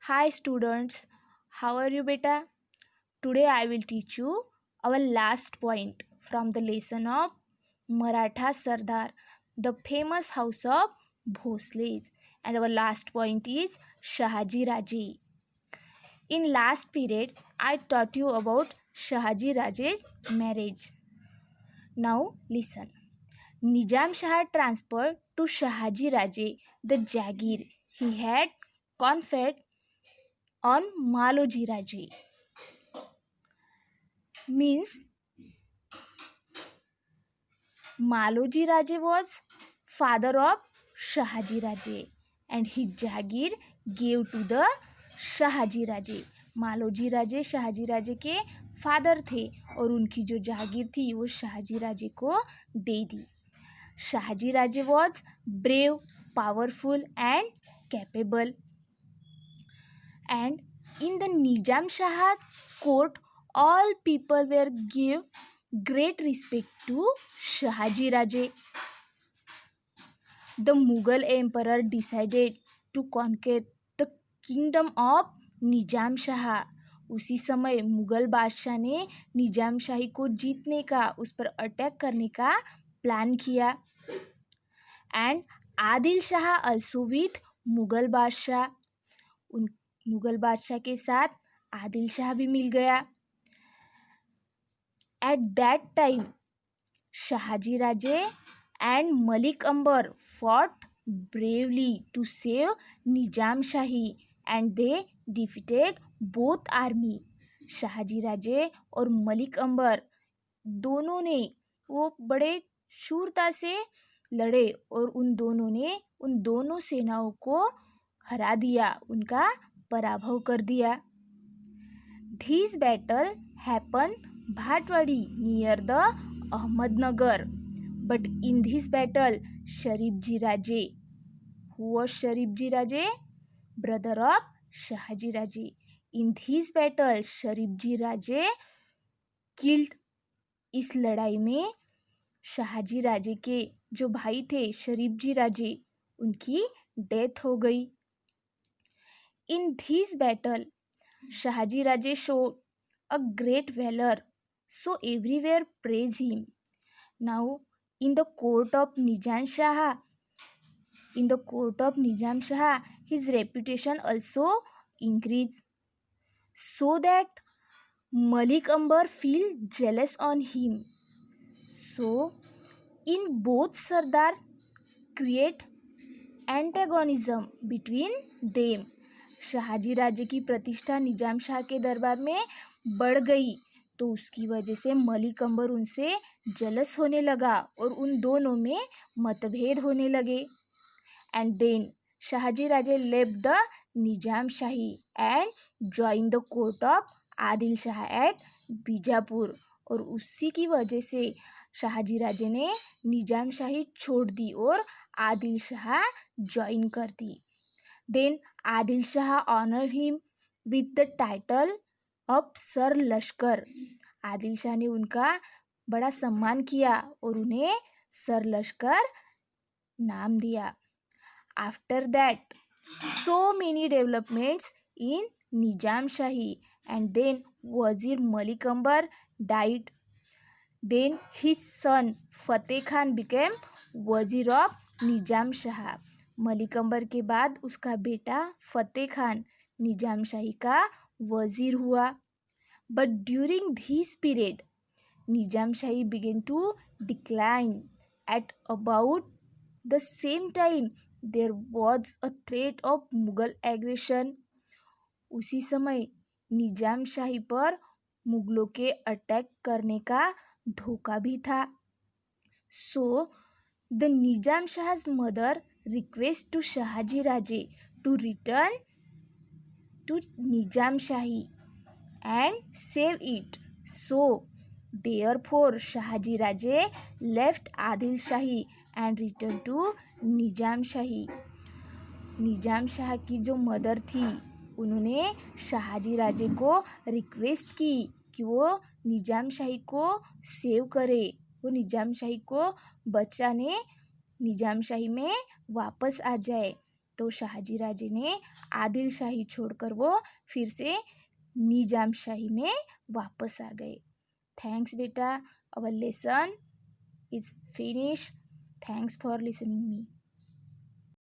Hi students, how are you beta? Today I will teach you our last point from the lesson of Maratha Sardar, the famous house of Bhosles. And our last point is Shahaji Raje. In last period, I taught you about Shahaji Raje's marriage. Now listen. Nizam Shah transferred to Shahaji Raje the Jagir he had conferred on Maloji Raje. Means Maloji Raje was father of Shahaji Raje and his Jagir gave to the Shahaji Raje. Maloji Raje Shahaji राजे के father थे और उनकी जो जागीर थी वो शाहजी राजे को दे दी. Shahaji Raje was brave, powerful and capable. And in the Nizam Shah court, all people were give great respect to Shahaji Raje. The Mughal emperor decided to conquer the kingdom of निजाम शाह. उसी समय मुगल बादशाह ने निजाम शाही को जीतने का, उस पर attack करने का प्लान किया. And Adil Shah also with Mughal बादशाह. उन मुगल बादशाह के साथ आदिल शाह भी मिल गया. At that time Shahaji Raje and Malik Ambar fought bravely to save Nizam Shahi and they defeated both army. Shahaji Raje और मलिक अंबर दोनों ने वो बड़े शूरता से लड़े और उन दोनों ने उन दोनों सेनाओं को हरा दिया, उनका पराभव कर दिया. This battle happened Bhatwadi near the Ahmednagar. But in this battle, Sharifji Raje, who was Sharifji Raje? Brother of Shahaji Raje. In this battle, Sharifji Raje killed. इस लड़ाई में शाहजी राजे के जो भाई थे शरीफजी राजे, उनकी डेथ हो गई. In this battle, Shahaji Raje showed a great valor, so everywhere praise him. Now, in the court of Nizam Shah, his reputation also increased, so that Malik Ambar feel jealous on him. So, in both Sardar create antagonism between them. Shahaji राजे की प्रतिष्ठा निजाम शाह के दरबार में बढ़ गई, तो उसकी वजह से मलिक अंबर उनसे जलस होने लगा और उन दोनों में मतभेद होने लगे. And then Shahaji Raje left the Nizam Shahi and join the court of Adil Shah at Bijapur. और उसी की वजह से शाहजी राजे ने निजाम शाही छोड़ दी और आदिल शाह ज्वाइन कर दी. Then Adil Shah honour him with the title of सर लश्कर. आदिल शाह ने उनका बड़ा सम्मान किया और उन्हें सर लश्कर नाम दिया. After that so many developments in Nizam Shahi, and then Wazir Malik Ambar died. Then his son Fateh Khan became Wazir of Nizam Shah. Malik Ambar के बाद उसका बेटा फतेह खान निजाम शाही का वजीर हुआ. But during this period Nizam shahi began to decline. At about the same time there was a threat of Mughal aggression. उसी समय निजाम शाही पर मुगलों के अटैक करने का धोखा भी था. सो द निजाम शाह's mother request to Shahaji Raje to return to Nizam Shahi and save it. So therefore Shahaji Raje left Adil Shahi and returned to Nizam Shahi. निजाम शाह की जो मदर थी उन्होंने शाहजी राजे को रिक्वेस्ट की कि वो निजाम शाही को सेव करे, वो निजाम शाही को बचाने निजाम शाही में वापस आ जाए. तो शाहजी राजे ने आदिल शाही छोड़कर वो फिर से निजाम शाही में वापस आ गए. थैंक्स बेटा. Our lesson is finish. Thanks for listening me.